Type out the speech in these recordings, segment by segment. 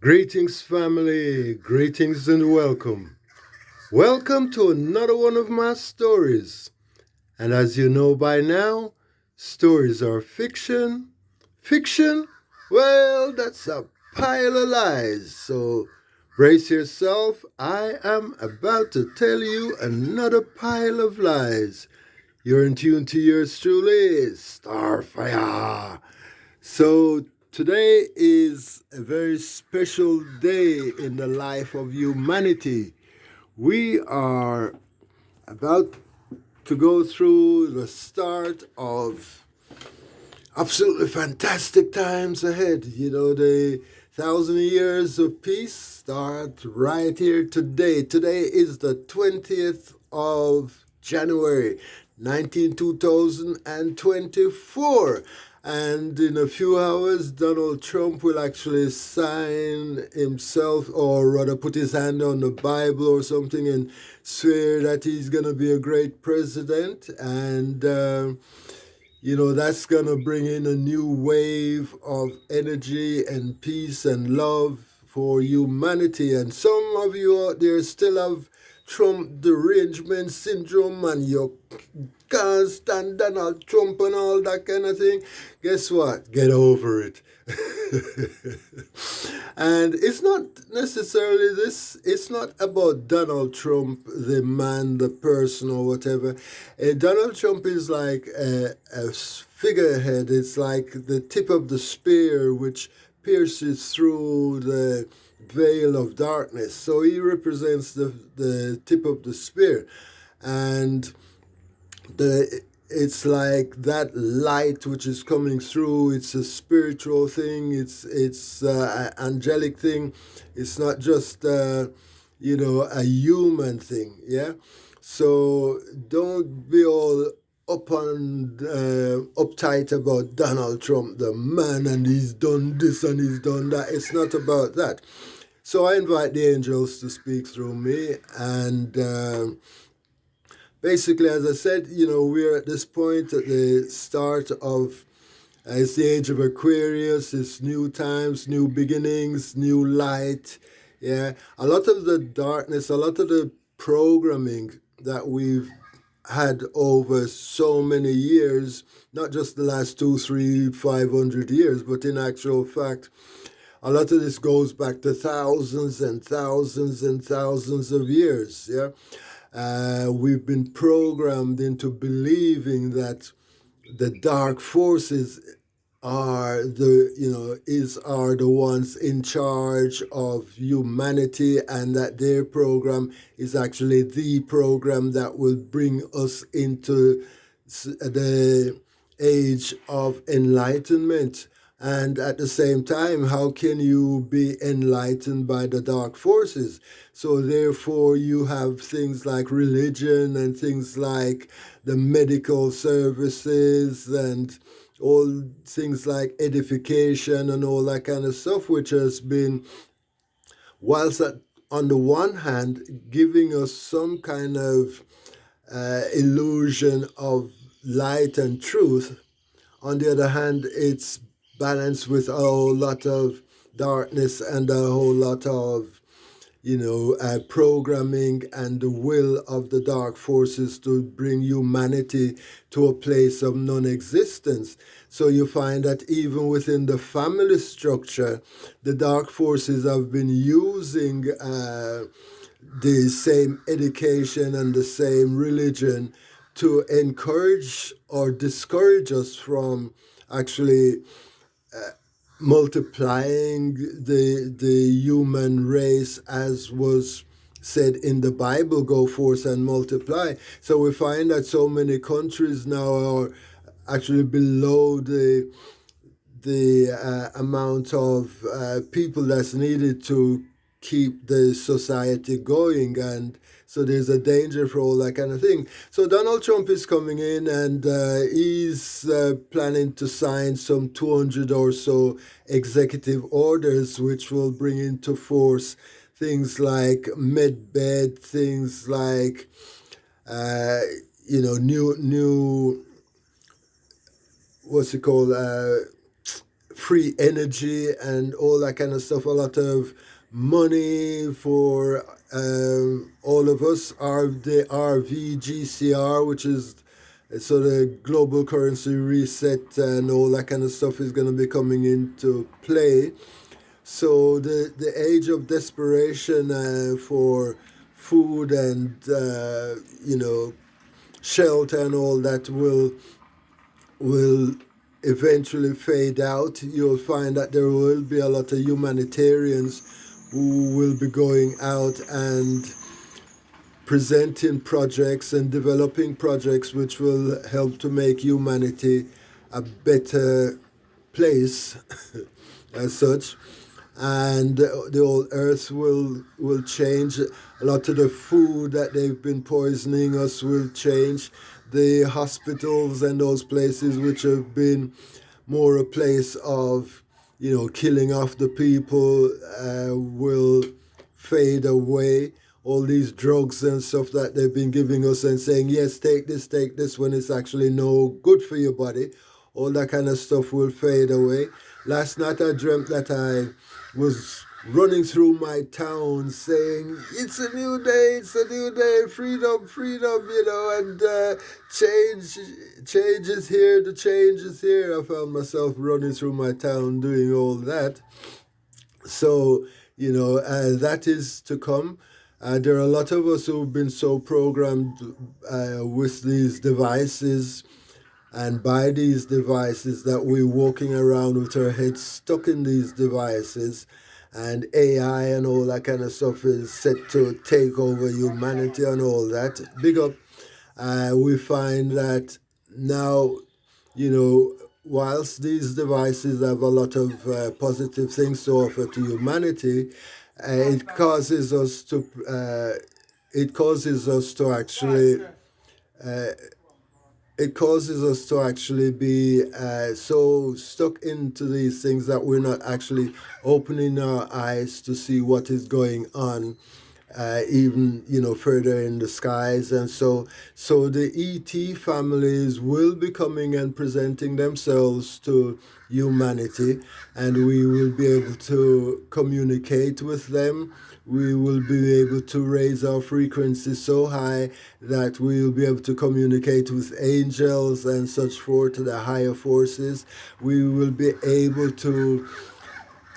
Greetings, family. Greetings and welcome. Welcome to another one of my stories. And as you know by now, stories are fiction. Fiction? Well, that's a pile of lies. So brace yourself. I am about to tell you another pile of lies. You're in tune to yours truly, Starfire. So today is a very special day in the life of humanity. We are about to go through the start of absolutely fantastic times ahead. The thousand years of peace start right here today. Today is the 20th of January, 2024. And in a few hours, Donald Trump will actually sign himself, or rather put his hand on the Bible or something, and swear that he's going to be a great president. And that's going to bring in a new wave of energy and peace and love for humanity. And some of you out there still have Trump derangement syndrome and you can't stand Donald Trump and all that kind of thing. Guess what? Get over it. And it's not necessarily this, it's not about Donald Trump, the man, the person, or whatever. Donald Trump is like a figurehead, it's like the tip of the spear which pierces through the veil of darkness. So he represents the tip of the spear. And it's like that light which is coming through. It's a spiritual thing. It's an angelic thing. It's not just a human thing. Yeah. So don't be all uptight about Donald Trump, the man, and he's done this and he's done that. It's not about that. So I invite the angels to speak through me, and basically, as I said, we're at this point at the start of it's the age of Aquarius. It's new times, new beginnings, new light. Yeah, a lot of the darkness, a lot of the programming that we've had over so many years, not just the last 2, 3, 500 years, but in actual fact, a lot of this goes back to thousands and thousands and thousands of years. Yeah, we've been programmed into believing that the dark forces are the ones in charge of humanity, and that their program is actually the program that will bring us into the age of enlightenment. And at the same time, how can you be enlightened by the dark forces? So therefore you have things like religion and things like the medical services and all things like edification and all that kind of stuff, which has been, whilst on the one hand giving us some kind of illusion of light and truth, on the other hand it's balanced with a whole lot of darkness and a whole lot of programming and the will of the dark forces to bring humanity to a place of non-existence. So you find that even within the family structure, the dark forces have been using the same education and the same religion to encourage or discourage us from actually multiplying the human race, as was said in the Bible, go forth and multiply. So we find that so many countries now are actually below the amount of people that's needed to keep the society going. And so there's a danger for all that kind of thing. So Donald Trump is coming in, and he's planning to sign some 200 or so executive orders which will bring into force things like medbed, things like new what's it called, free energy and all that kind of stuff, a lot of money for all of us. The RVGCR, which is so the global currency reset and all that kind of stuff is going to be coming into play. So the age of desperation for food and shelter and all that will eventually fade out. You'll find that there will be a lot of humanitarians who will be going out and presenting projects and developing projects which will help to make humanity a better place as such. And the whole earth will change. A lot of the food that they've been poisoning us will change. The hospitals and those places which have been more a place of killing off the people will fade away. All these drugs and stuff that they've been giving us and saying, yes, take this, when it's actually no good for your body, all that kind of stuff will fade away. Last night I dreamt that I was running through my town saying, it's a new day, freedom, and change is here, the change is here. I found myself running through my town doing all that. So, that is to come. There are a lot of us who've been so programmed with these devices and by these devices that we're walking around with our heads stuck in these devices, and AI and all that kind of stuff is set to take over humanity and all that. Big up. We find that now, whilst these devices have a lot of positive things to offer to humanity, it causes us to actually be so stuck into these things that we're not actually opening our eyes to see what is going on, even further in the skies. And so the ET families will be coming and presenting themselves to humanity, and we will be able to communicate with them. We will be able to raise our frequency so high that we will be able to communicate with angels and such forth, to the higher forces. We will be able to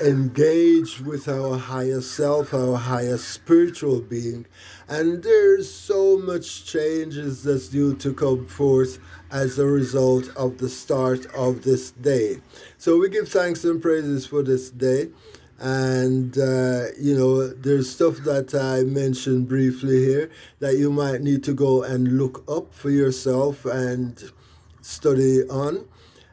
engage with our higher self, our higher spiritual being. And there's so much changes that's due to come forth as a result of the start of this day. So we give thanks and praises for this day. And, there's stuff that I mentioned briefly here that you might need to go and look up for yourself and study on.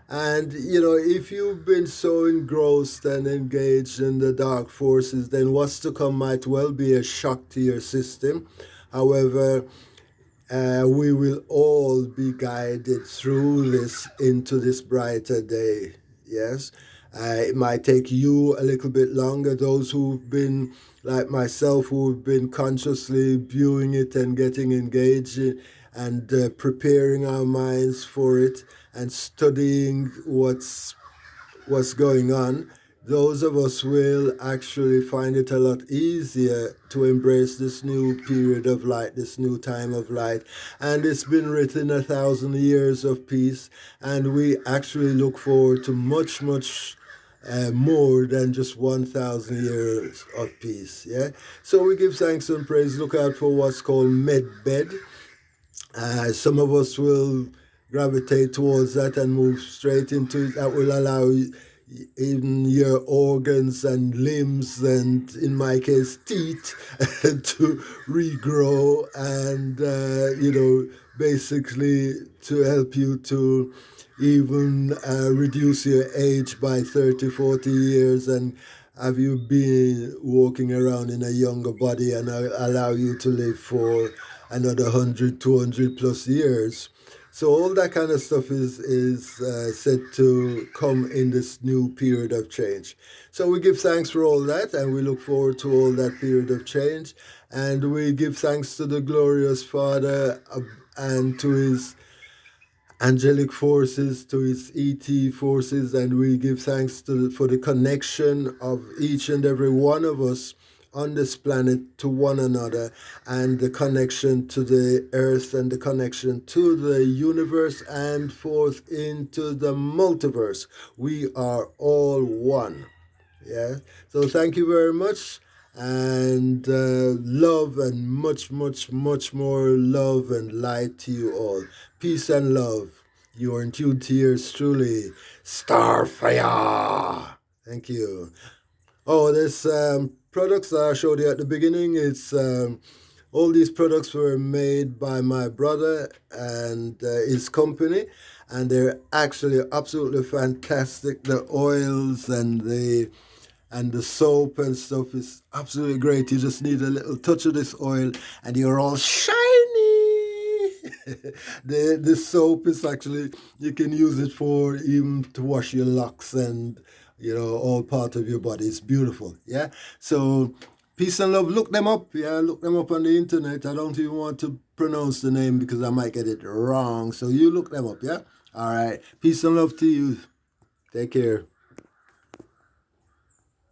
And, if you've been so engrossed and engaged in the dark forces, then what's to come might well be a shock to your system. However, we will all be guided through this into this brighter day. Yes. It might take you a little bit longer. Those who've been, like myself, who've been consciously viewing it and getting engaged and preparing our minds for it and studying what's going on, those of us will actually find it a lot easier to embrace this new period of light, this new time of light. And it's been written 1,000 years of peace, and we actually look forward to much, much more than just 1,000 years of peace. Yeah. So we give thanks and praise. Look out for what's called medbed. Some of us will gravitate towards that and move straight into it. That will allow even your organs and limbs, and in my case teeth, to regrow and basically to help you to even reduce your age by 30-40 years, and have you been walking around in a younger body, and allow you to live for another 100, 200 plus years. So all that kind of stuff is said to come in this new period of change. So we give thanks for all that, and we look forward to all that period of change. And we give thanks to the glorious Father and to his angelic forces to its ET forces, and we give thanks for the connection of each and every one of us on this planet to one another, and the connection to the earth, and the connection to the universe, and forth into the multiverse. We are all one. Yeah. So thank you very much, and love, and much, much, much more love and light to you all. Peace and love. You are in tune to yours truly, Starfire. Thank you. Oh, this products that I showed you at the beginning. It's all these products were made by my brother and his company, and they're actually absolutely fantastic. The oils and the soap and stuff is absolutely great. You just need a little touch of this oil and you're all shiny. The soap is actually, you can use it for even to wash your locks and all part of your body. It's beautiful. Yeah. So peace and love. Look them up. Yeah, look them up on the internet. I don't even want to pronounce the name because I might get it wrong. So you look them up. Yeah. All right. Peace and love to you. Take care.